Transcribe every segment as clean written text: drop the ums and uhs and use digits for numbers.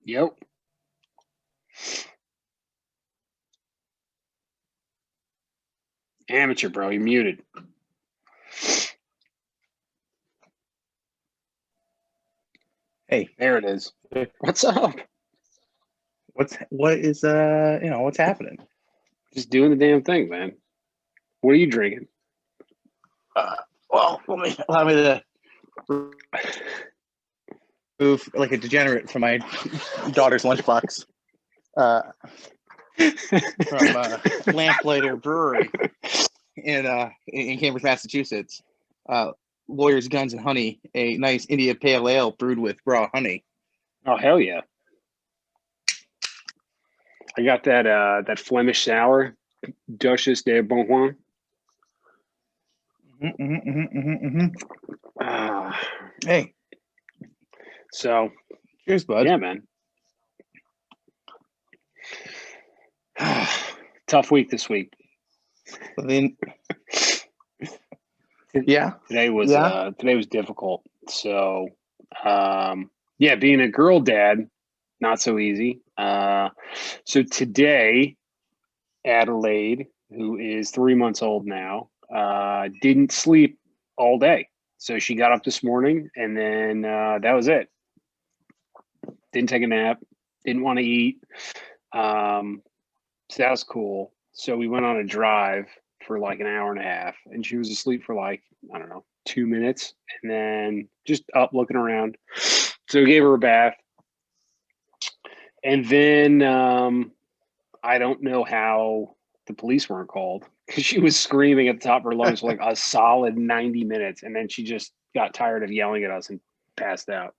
Yep. Amateur, bro. You're muted. Hey, There it is. What's up? what's happening? Just doing the damn thing, man. What are you drinking? Well, allow me to move like a degenerate from my daughter's lunchbox from Lamplighter Brewery in Cambridge, Massachusetts. Lawyers, Guns, and Honey, a nice India Pale Ale brewed with raw honey. Oh hell yeah! I got that Flemish sour, Duchesse de Bonjuan. Hey, so cheers, bud. Yeah, man. Tough week this week. Yeah. Today was difficult. So, being a girl dad, not so easy. So today, Adelaide, who is 3 months old now, didn't sleep all day. So she got up this morning, and then that was it. Didn't take a nap. Didn't want to eat. So that was cool. So we went on a drive for like an hour and a half, and she was asleep for like, I don't know, 2 minutes, and then just up looking around. So we gave her a bath. And then I don't know how the police weren't called, because she was screaming at the top of her lungs for like a solid 90 minutes. And then she just got tired of yelling at us and passed out.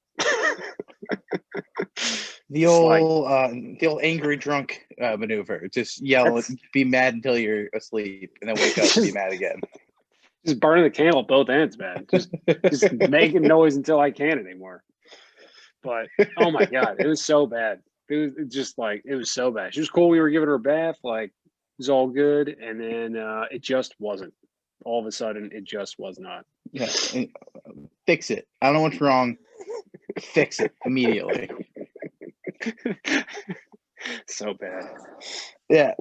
The old angry drunk maneuver. Just yell, be mad until you're asleep, and then wake up and be mad again. Just burning the candle at both ends, man. Just making noise until I can't anymore. But oh my god, it was so bad. It was so bad. She was cool. We were giving her a bath, like it was all good, and then it just wasn't. All of a sudden, it just was not. Yeah, fix it. I don't know what's wrong. Fix it immediately. So bad. Yeah,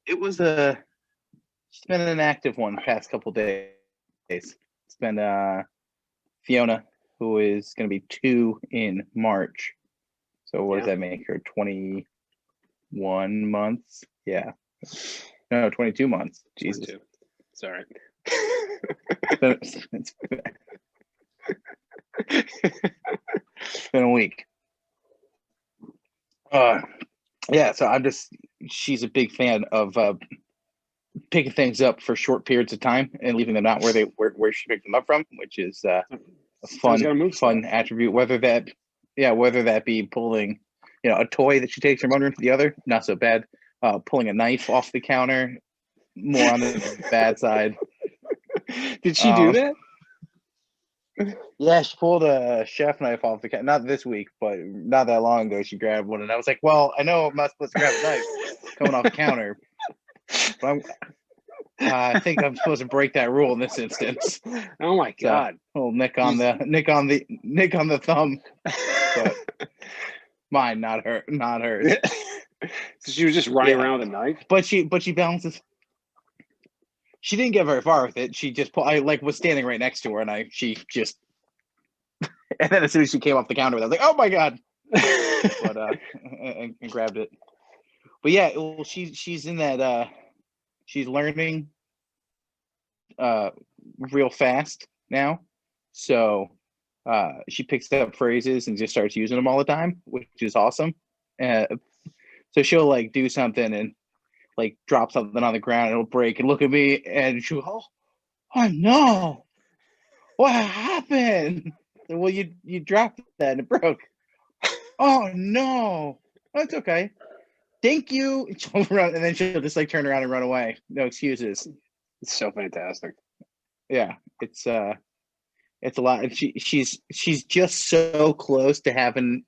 it was it's been an active one the past couple days. It's been Fiona, who is going to be 2 in March. So what does that make her? 21 months? Yeah. No, 22 months. Jesus. 22. It's all right. It's been a week. Yeah, so she's a big fan of picking things up for short periods of time and leaving them out where she picked them up from, which is a fun attribute. Whether that be pulling, a toy that she takes from one room to the other, not so bad. Pulling a knife off the counter, more on the bad side. Did she do that? Yeah, she pulled a chef knife off the counter. Not this week, but not that long ago. She grabbed one, and I was like, "Well, I know I'm not supposed to grab a knife coming off the counter, but I think I'm supposed to break that rule in this instance." Oh my god! Little nick on the thumb, but mine, not hers. So she was just running around with a knife, but she balances. She didn't get very far with it. She just I was standing right next to her, and she just. And then as soon as she came off the counter, I was like, "Oh my god!" But and grabbed it. But yeah, well, she's in that. She's learning real fast now, so she picks up phrases and just starts using them all the time, which is awesome. So she'll do something and drop something on the ground, and it'll break, and look at me, and she'll, oh no, what happened? Well, you dropped that and it broke. Oh no, that's okay. Thank you. And then she'll just turn around and run away. No excuses. It's so fantastic. Yeah, it's a lot. And she's just so close to having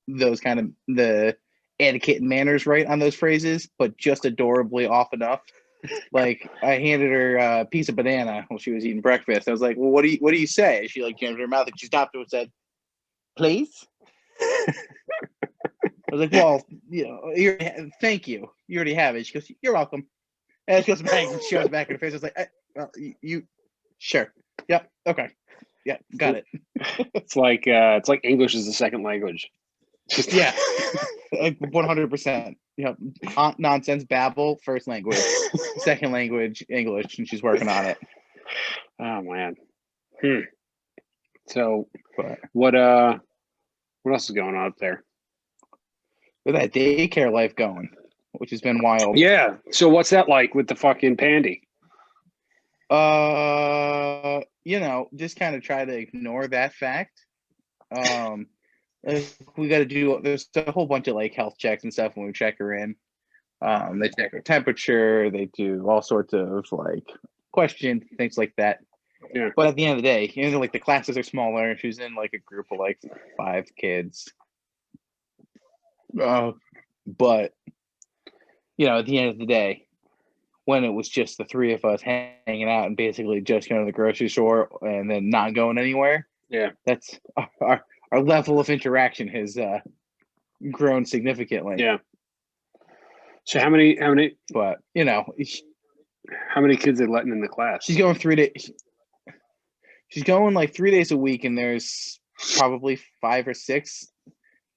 those kind of the etiquette and manners right on those phrases, but just adorably off enough. I handed her a piece of banana while she was eating breakfast. I was like, "Well, what do you say?" She jammed her mouth, and she stopped and said, please. I was like, well, thank you. You already have it. She goes, you're welcome. And she goes back and shows back in her face. I was like, well, you sure. Yep. Okay. Yeah, got it. It's like English is the second language. Just yeah, like 100%. Nonsense babble, first language, second language English, and she's working on it. Oh man. So what else is going on up there? With that daycare life going, which has been wild. Yeah. So what's that like with the fucking pandy? Just kind of try to ignore that fact. We got to do, there's a whole bunch of like health checks and stuff when we check her in. They check her temperature, they do all sorts of like questions, things like that. Yeah. But at the end of the day, like the classes are smaller, and she's in like a group of like 5 kids. But at the end of the day, when it was just the 3 of us hanging out and basically just going to the grocery store and then not going anywhere. Yeah. That's our level of interaction has grown significantly. Yeah. So how many? But how many kids are letting in the class? She's going 3 days. She's going like 3 days a week, and there's probably 5 or 6.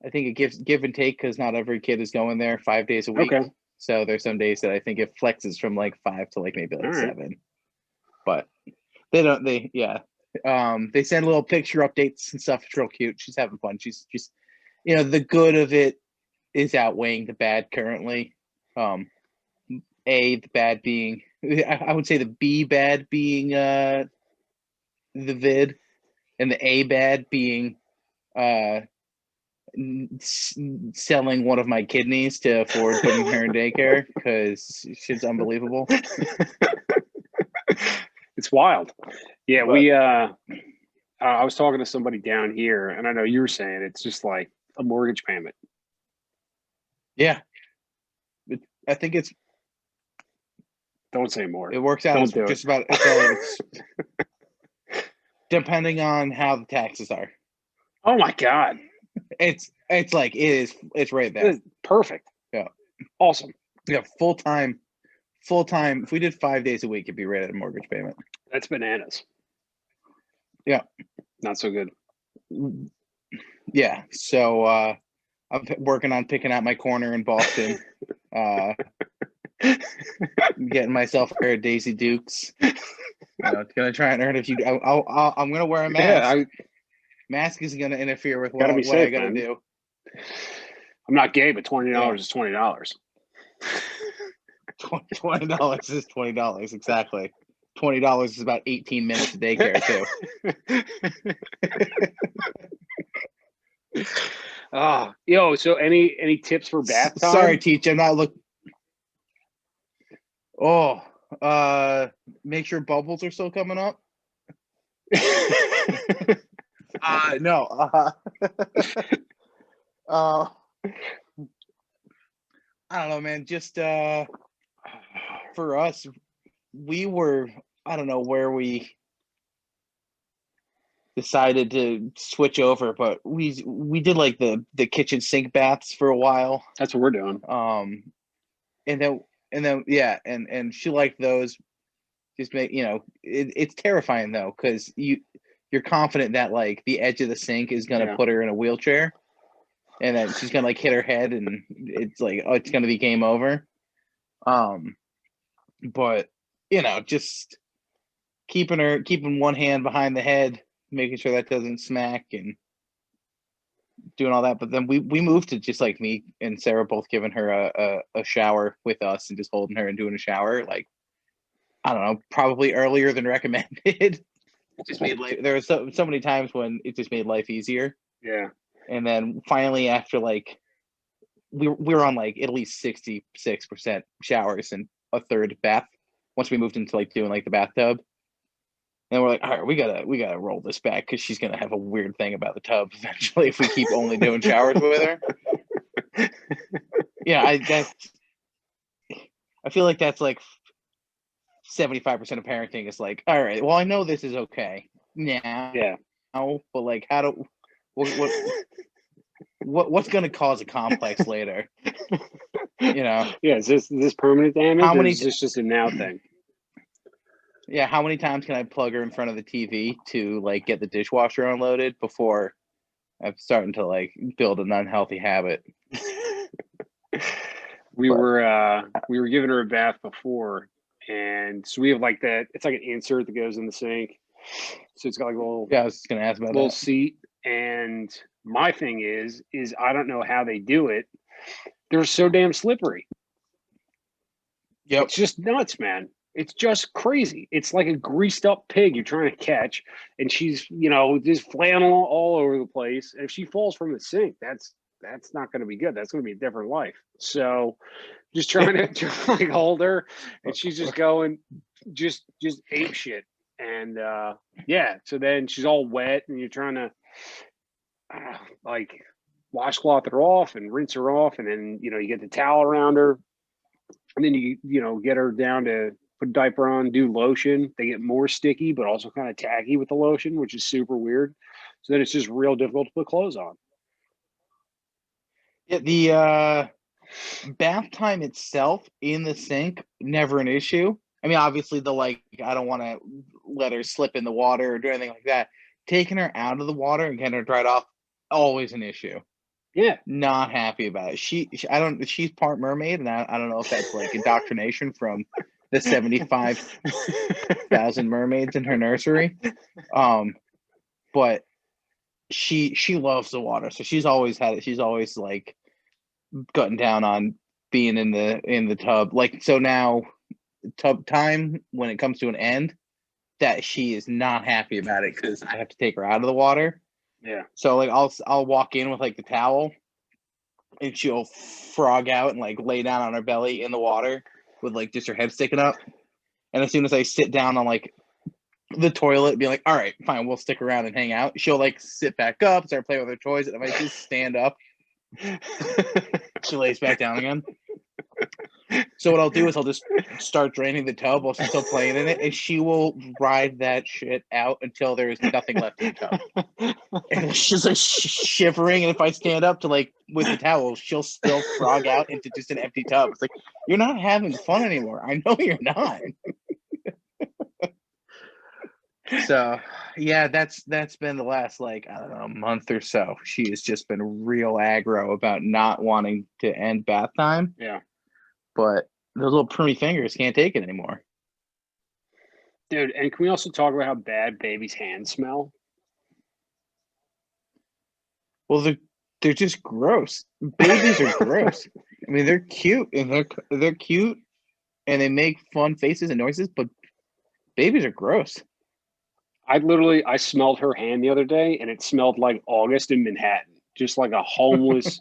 I think it gives give and take because not every kid is going there 5 days a week. Okay. So there's some days that I think it flexes from like 5 to like maybe like 7. But they don't. They send little picture updates and stuff. It's real cute. She's having fun. She's just, the good of it is outweighing the bad currently. The bad being, I would say the B bad being the vid, and the A bad being selling one of my kidneys to afford putting her in daycare because shit's unbelievable. It's wild. Yeah, we I was talking to somebody down here, and I know you were saying it's just like a mortgage payment. Yeah. I think it's... Don't say more. It works out just about... It's depending on how the taxes are. Oh my God. It's right there. It's perfect. Yeah. Awesome. Yeah, full-time. If we did 5 days a week, it'd be right at a mortgage payment. That's bananas. Yeah. Not so good. Yeah. So I'm working on picking out my corner in Boston. Getting myself a pair of Daisy Dukes. Gonna try and earn a few. I'm gonna wear a mask. Yeah, mask is gonna interfere with what I gotta do. I'm not gay, but $20 is $20. $20 is $20, exactly. $20 is about 18 minutes of daycare too. So any tips for bath time? Sorry, teacher, I'm not looking. Make sure bubbles are still coming up. No. I don't know, man. Just for us, we were, I don't know where we decided to switch over, but we did like the kitchen sink baths for a while. That's what we're doing. And then and she liked those. Just make it's terrifying though, because you're confident that like the edge of the sink is gonna put her in a wheelchair, and then she's gonna like hit her head, and it's like, oh, it's gonna be game over. But just keeping one hand behind the head, making sure that doesn't smack, and doing all that. But then we moved to just like me and Sarah both giving her a shower with us and just holding her and doing a shower, like, I don't know, probably earlier than recommended. It just made there were so many times when it just made life easier. Yeah. And then finally, after like we were on like at least 66% showers and a third bath once we moved into like doing like the bathtub. And we're like, all right, we gotta roll this back because she's gonna have a weird thing about the tub eventually if we keep only doing showers with her. Yeah, I feel like that's like 75% of parenting is like, all right, well, I know this is okay now. Yeah. But like, what's going to cause a complex later? You know, Yeah, is this permanent damage, How or many is this just a now thing? yeah, how many times can I plug her in front of the TV to like get the dishwasher unloaded before I'm starting to like build an unhealthy habit? We But were giving her a bath before, and so we have like that. It's like an insert that goes in the sink, so it's got like a little yeah, I was just gonna ask about little that. seat. And my thing is I don't know how they do it. They're so damn slippery. Yep. It's just nuts, man. It's just crazy. It's like a greased up pig you're trying to catch, and she's just flailing all over the place. And if she falls from the sink, that's not going to be good. That's going to be a different life. So just trying to like hold her, and she's just going just ape shit. And yeah, so then she's all wet, and you're trying to like washcloth her off and rinse her off, and then you get the towel around her, and then you get her down to put a diaper on, do lotion. They get more sticky, but also kind of tacky with the lotion, which is super weird. So then it's just real difficult to put clothes on. Yeah, the bath time itself in the sink, never an issue. I mean, obviously I don't want to let her slip in the water or do anything like that. Taking her out of the water and getting her dried off, always an issue. Yeah. Not happy about it. She's part mermaid, and I don't know if that's like indoctrination from the 75,000 mermaids in her nursery. But she loves the water, so she's always like gotten down on being in the tub. Like, so now tub time, when it comes to an end, that she is not happy about it because I have to take her out of the water. Yeah. So like I'll walk in with like the towel, and she'll frog out and like lay down on her belly in the water with like just her head sticking up. And as soon as I sit down on like the toilet, be like, all right, fine, we'll stick around and hang out. She'll like sit back up, start playing with her toys, and if I just stand up, she lays back down again. So what I'll do is I'll just start draining the tub while she's still playing in it, and she will ride that shit out until there is nothing left in the tub. And she's like shivering, and if I stand up to like with the towel, she'll still frog out into just an empty tub. It's like, you're not having fun anymore. I know you're not. So yeah, that's been the last like, I don't know, month or so. She has just been real aggro about not wanting to end bath time. Yeah. But those little pruny fingers can't take it anymore. Dude, and can we also talk about how bad babies' hands smell? Well, they're just gross. Babies are gross. I mean, they're cute, and they're cute, and they make fun faces and noises, but babies are gross. I smelled her hand the other day, and it smelled like August in Manhattan, just like a homeless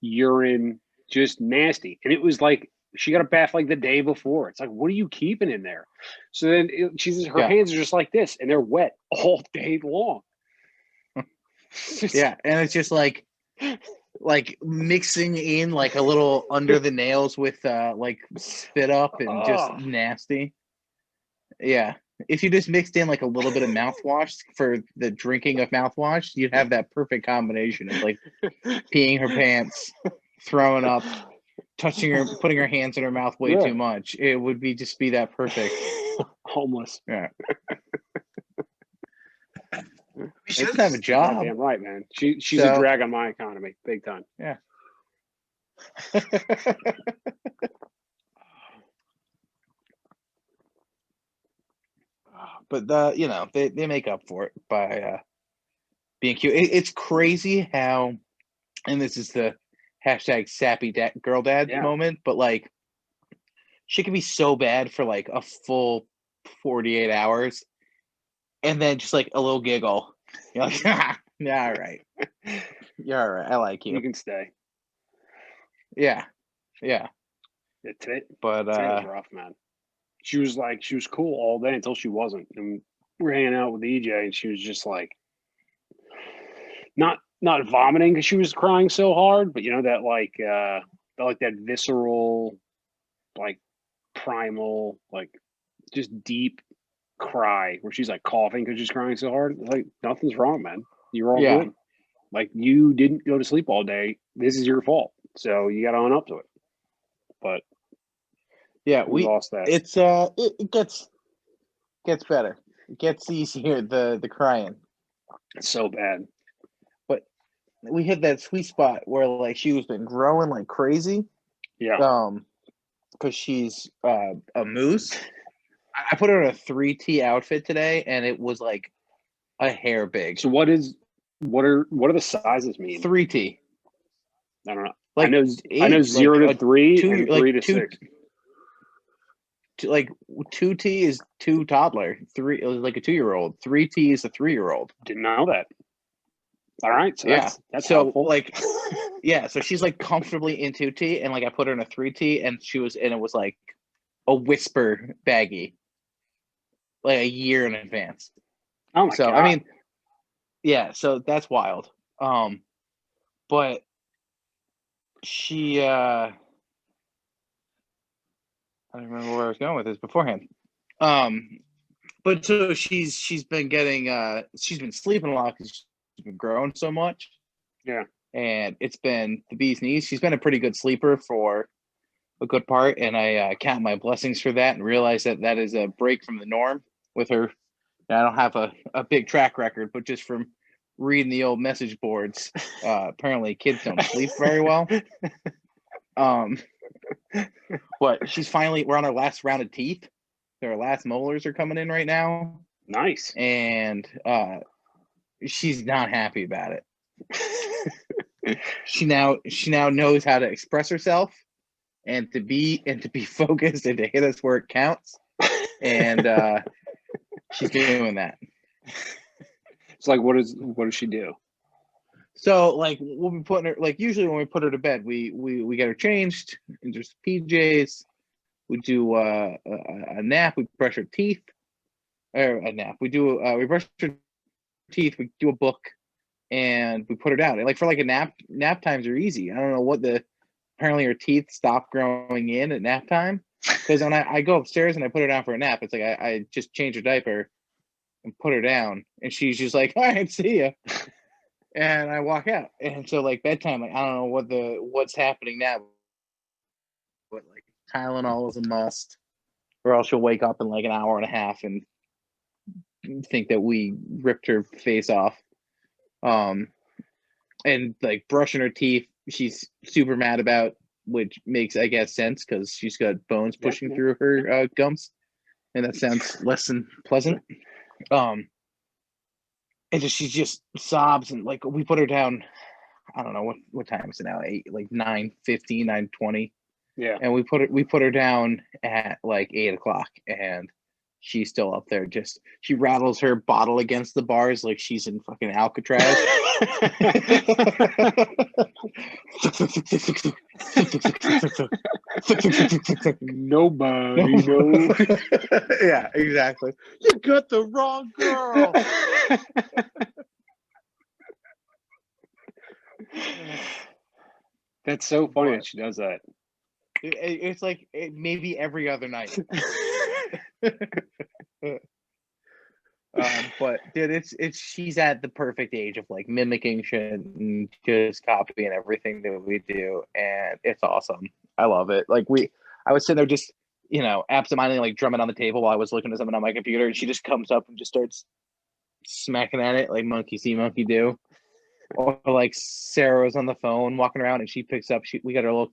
urine, just nasty. And it was like she got a bath like the day before. It's like, what are you keeping in there? So then her hands are just like this, and they're wet all day long. Yeah, and it's just like mixing in like a little under the nails with like spit up and just nasty. Yeah. If you just mixed in like a little bit of mouthwash for the drinking of mouthwash, you'd have that perfect combination of like peeing her pants, throwing up, touching her, putting her hands in her mouth way too much. It would just be that perfect. Homeless. Yeah. She doesn't have a job. Damn right, man. She's a drag on my economy, big time. Yeah. But they make up for it by being cute. It's crazy how, and this is the hashtag sappy girl dad moment, but like she can be so bad for like a full 48 hours, and then just like a little giggle. You're like, yeah, all right. You're all right. I like you. You can stay. Yeah. Today was rough, man. She was cool all day until she wasn't. And we're hanging out with EJ, and she was just like not vomiting because she was crying so hard, but that visceral, like primal, like just deep cry where she's like coughing because she's crying so hard. Like, nothing's wrong, man. You're all good. Like, you didn't go to sleep all day. This is your fault. So you got to own up to it. But Yeah, we lost that. it gets better. It gets easier, the crying. It's so bad. But we hit that sweet spot where like she was been growing like crazy. Yeah. Because she's a moose. I put her in a 3T outfit today, and it was like a hair big. So what are the sizes mean? 3T. I don't know. Like I know 0 to 3 and 3 to 6. Like 2T is 2 toddler. 3 it was like a 2-year-old. 3T is a 3-year-old. Didn't know that. All right, so yeah, that's so helpful. Like, yeah, so she's like comfortably in 2T, and like I put her in a 3T, and it was like a whisper baggy, like a year in advance. Oh my God. I mean, yeah, so that's wild. But she I don't remember where I was going with this beforehand. But so she's been getting she's been sleeping a lot because she's been growing so much. Yeah. And it's been the bee's knees. She's been a pretty good sleeper for a good part, and I count my blessings for that and realize that is a break from the norm with her. I don't have a big track record, but just from reading the old message boards, apparently kids don't sleep very well. But we're on our last round of teeth. Our last molars are coming in right now. Nice. And she's not happy about it. She now knows how to express herself and to be focused and to hit us where it counts. And she's doing that. It's like, what does she do? So like we'll be putting her, like usually when we put her to bed, we get her changed in just PJs. We do a nap. We brush her teeth. Or a nap. We brush her teeth. We do a book, and we put her down. And like for like a nap times are easy. I don't know apparently her teeth stop growing in at nap time. Because when I go upstairs and I put her down for a nap, it's like I just change her diaper and put her down, and she's just like, all right, see ya. And I walk out. And so like bedtime, like I don't know what's happening now. But like Tylenol is a must, or else she'll wake up in like an hour and a half and think that we ripped her face off. And like brushing her teeth, she's super mad about, which makes, I guess, sense because she's got bones pushing through her gums, and that sounds less than pleasant. And she just sobs, and like we put her down. I don't know what time is it now? 9:15, 9:20. Yeah. And we put her down at like 8:00, and she's still up there. She rattles her bottle against the bars like she's in fucking Alcatraz. Nobody knows. Yeah, exactly. You got the wrong girl. That's so funny that she does that. It's like maybe every other night. But dude, she's at the perfect age of like mimicking shit and just copying everything that we do, and it's awesome. I love it. Like I was sitting there just absentmindedly like drumming on the table while I was looking at something on my computer, and she just comes up and just starts smacking at it like monkey see, monkey do. Or like Sarah was on the phone walking around, and she picks up. We got our little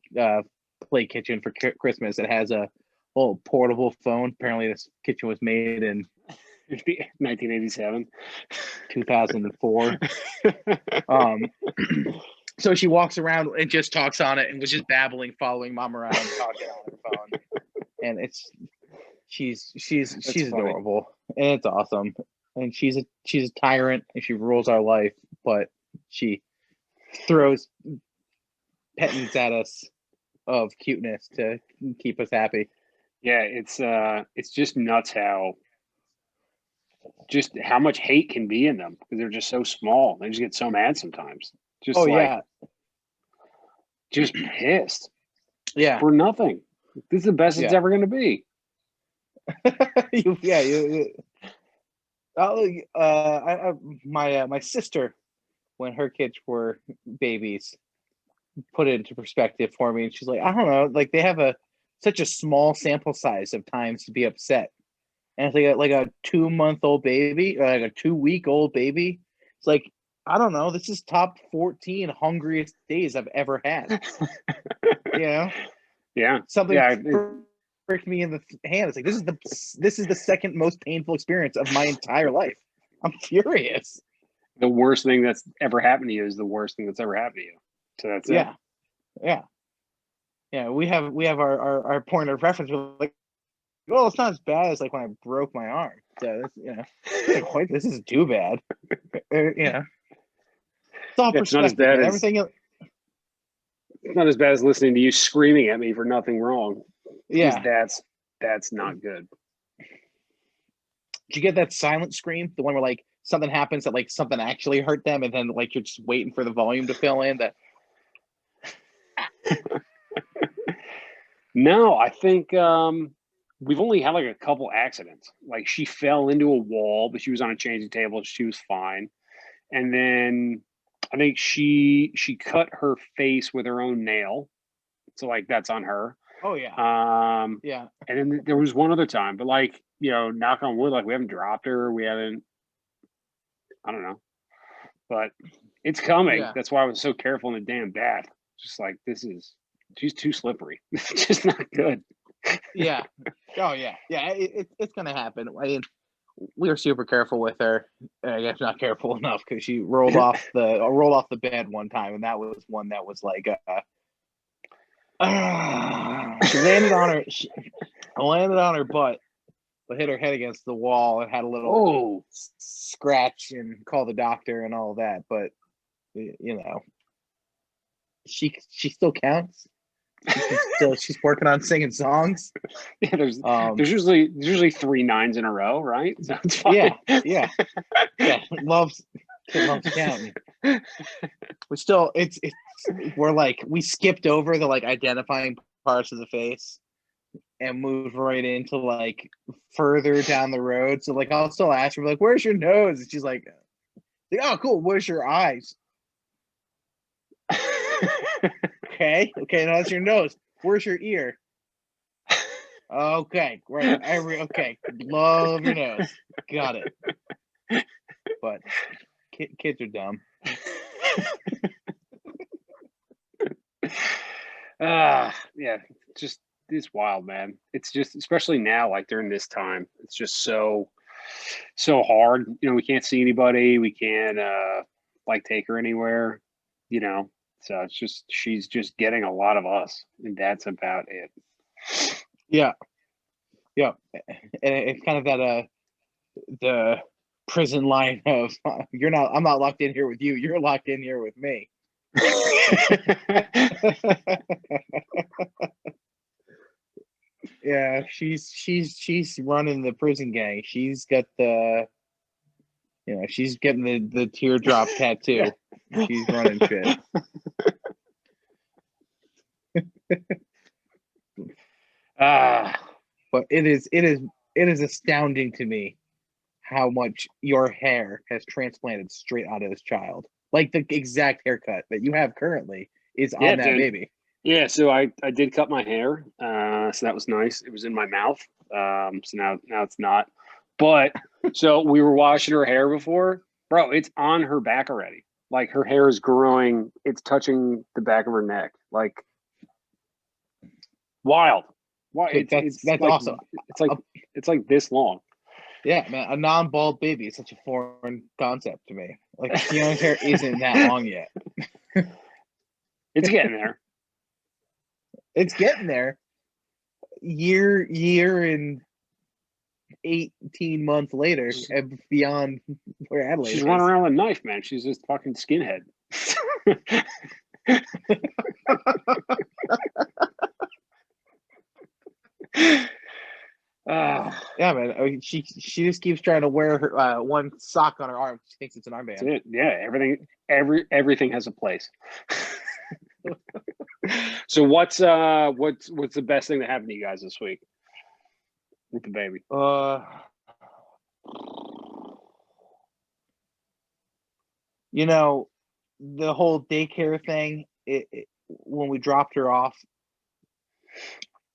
play kitchen for Christmas. It has a little portable phone. Apparently, this kitchen was made in 1987, 2004. So she walks around and just talks on it, and was just babbling, following mom around, talking on her phone. And she's adorable, and it's awesome. And she's a tyrant, and she rules our life, but she throws pettings at us of cuteness to keep us happy. Yeah, it's just nuts how much hate can be in them because they're just so small. They just get so mad sometimes. Just just pissed. Yeah, for nothing. This is the best it's ever going to be. My sister when her kids were babies, put it into perspective for me. And she's like, I don't know, like they have such a small sample size of times to be upset. And it's like a 2-month-old baby or like a 2-week-old baby. It's like, I don't know, this is top 14 hungriest days I've ever had. Yeah. Something Yeah. pricked me in the hand. It's like this is the second most painful experience of my entire life. I'm furious. The worst thing that's ever happened to you is the worst thing that's ever happened to you. So that's it. Yeah. We have our point of reference. We're like, well, it's not as bad as like when I broke my arm. So that's, this isn't too bad. It's all perspective. It's not as bad as everything. It's not as bad as listening to you screaming at me for nothing wrong. Yeah, that's not good. Did you get that silent scream? The one where like something happens that like something actually hurt them, and then like you're just waiting for the volume to fill in. That. No, I think we've only had like a couple accidents. Like she fell into a wall, but she was on a changing table. She was fine. And then I think she cut her face with her own nail. So like that's on her. Oh yeah. Yeah. And then there was one other time, but like, knock on wood, like we haven't dropped her. We haven't, I don't know. But it's coming. Yeah. That's why I was so careful in the damn bath. Just like she's too slippery. It's just not good. Yeah. Oh yeah. Yeah. It's gonna happen. I mean, we were super careful with her. I guess not careful enough because she rolled off the bed one time, and that was one that was like, she landed on her. She landed on her butt, but hit her head against the wall and had a little scratch and called the doctor and all that. But she still counts. She's working on singing songs. Yeah, there's usually 3 9s in a row, right? So it's fine. Yeah. Kid loves counting. We still we're like we skipped over the like identifying parts of the face and moved right into like further down the road. So like I'll still ask her like, "Where's your nose?" And she's like, "Oh, cool. Where's your eyes?" Okay, now that's your nose. Where's your ear? Okay, great. Okay, love your nose. Got it. But kids are dumb. Yeah, just it's wild, man. It's just especially now, like during this time, it's just so hard. We can't see anybody. We can't like take her anywhere. So it's just she's just getting a lot of us, and that's about it. Yeah. And it's kind of that the prison line of I'm not locked in here with you. You're locked in here with me. Yeah, she's running the prison gang. She's got she's getting the teardrop tattoo. She's running shit. But it is astounding to me how much your hair has transplanted straight out of this child. Like the exact haircut that you have currently is on that baby. Yeah, so I did cut my hair, so that was nice. It was in my mouth, so now it's not. But so we were washing her hair before, bro. It's on her back already. Like her hair is growing. It's touching the back of her neck. Like wild. That's like, awesome. It's like this long. Yeah, man. A non-bald baby is such a foreign concept to me. Like Fiona's hair isn't that long yet. It's getting there. It's getting there. Year and 18 months later, and beyond where Adelaide She's running around with a knife, man. She's just fucking skinhead. Yeah, man. She just keeps trying to wear her one sock on her arm. She thinks it's an armband. That's it. Yeah, everything has a place. So what's the best thing that happened to you guys this week with the baby? the whole daycare thing, when we dropped her off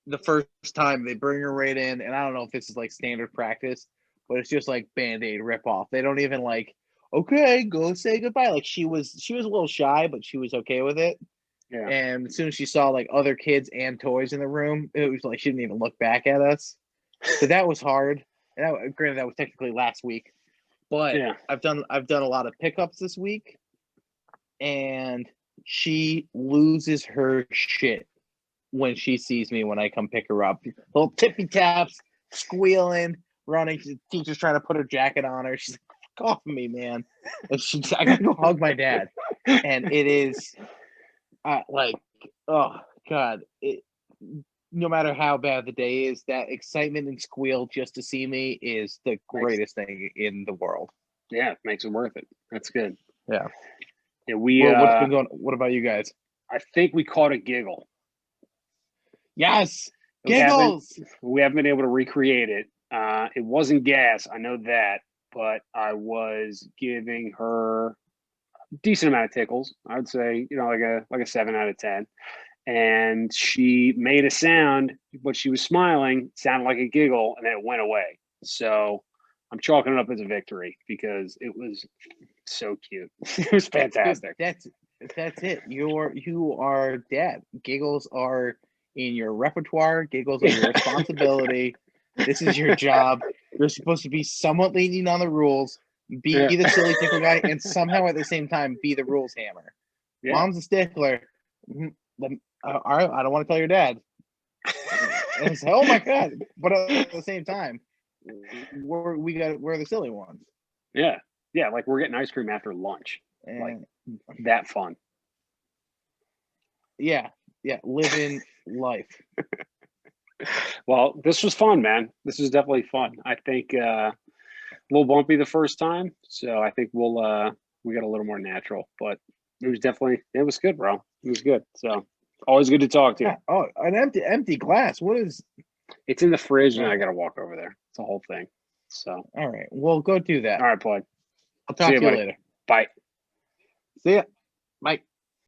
the first time, they bring her right in, and I don't know if this is like standard practice, but it's just like Band-Aid rip off. They don't even like, okay, go say goodbye. Like she was a little shy, but she was okay with it. Yeah. And as soon as she saw like other kids and toys in the room, it was like she didn't even look back at us. So that was hard. And granted, that was technically last week, but Yeah. I've done a lot of pickups this week, and she loses her shit when she sees me when I come pick her up. Little tippy taps, squealing, running. The teacher's trying to put her jacket on her. She's like, "Fuck off of me, man!" And I gotta go hug my dad. And it is like, oh god, no matter how bad the day is, that excitement and squeal just to see me is the greatest thing in the world. Yeah, it makes it worth it. That's good. Yeah. Yeah, What's been going? What about you guys? I think we caught a giggle. Yes, giggles. We haven't been able to recreate it. It wasn't gas, I know that, but I was giving her a decent amount of tickles. I would say, like a 7 out of 10. And she made a sound, but she was smiling, sounded like a giggle, and then it went away. So I'm chalking it up as a victory because it was so cute. It was fantastic. That's it. You are dad. Giggles are in your repertoire. Giggles are your responsibility. This is your job. You're supposed to be somewhat lenient on the rules, be the silly tickle guy, and somehow at the same time be the rules hammer. Yeah. Mom's a stickler. All right, I don't want to tell your dad. And say, oh my god! But at the same time, we're the silly ones. Yeah, yeah. Like we're getting ice cream after lunch. Like that fun. Yeah, living life. Well, this was fun, man. This was definitely fun. I think a little bumpy the first time, so I think we got a little more natural. But it was good, bro. It was good. So always good to talk to you. Oh, an empty glass. What is? It's in the fridge, and I got to walk over there. It's a whole thing. So all right, well, go do that. All right, bud. I'll talk to you later. Bye. See ya. Bye.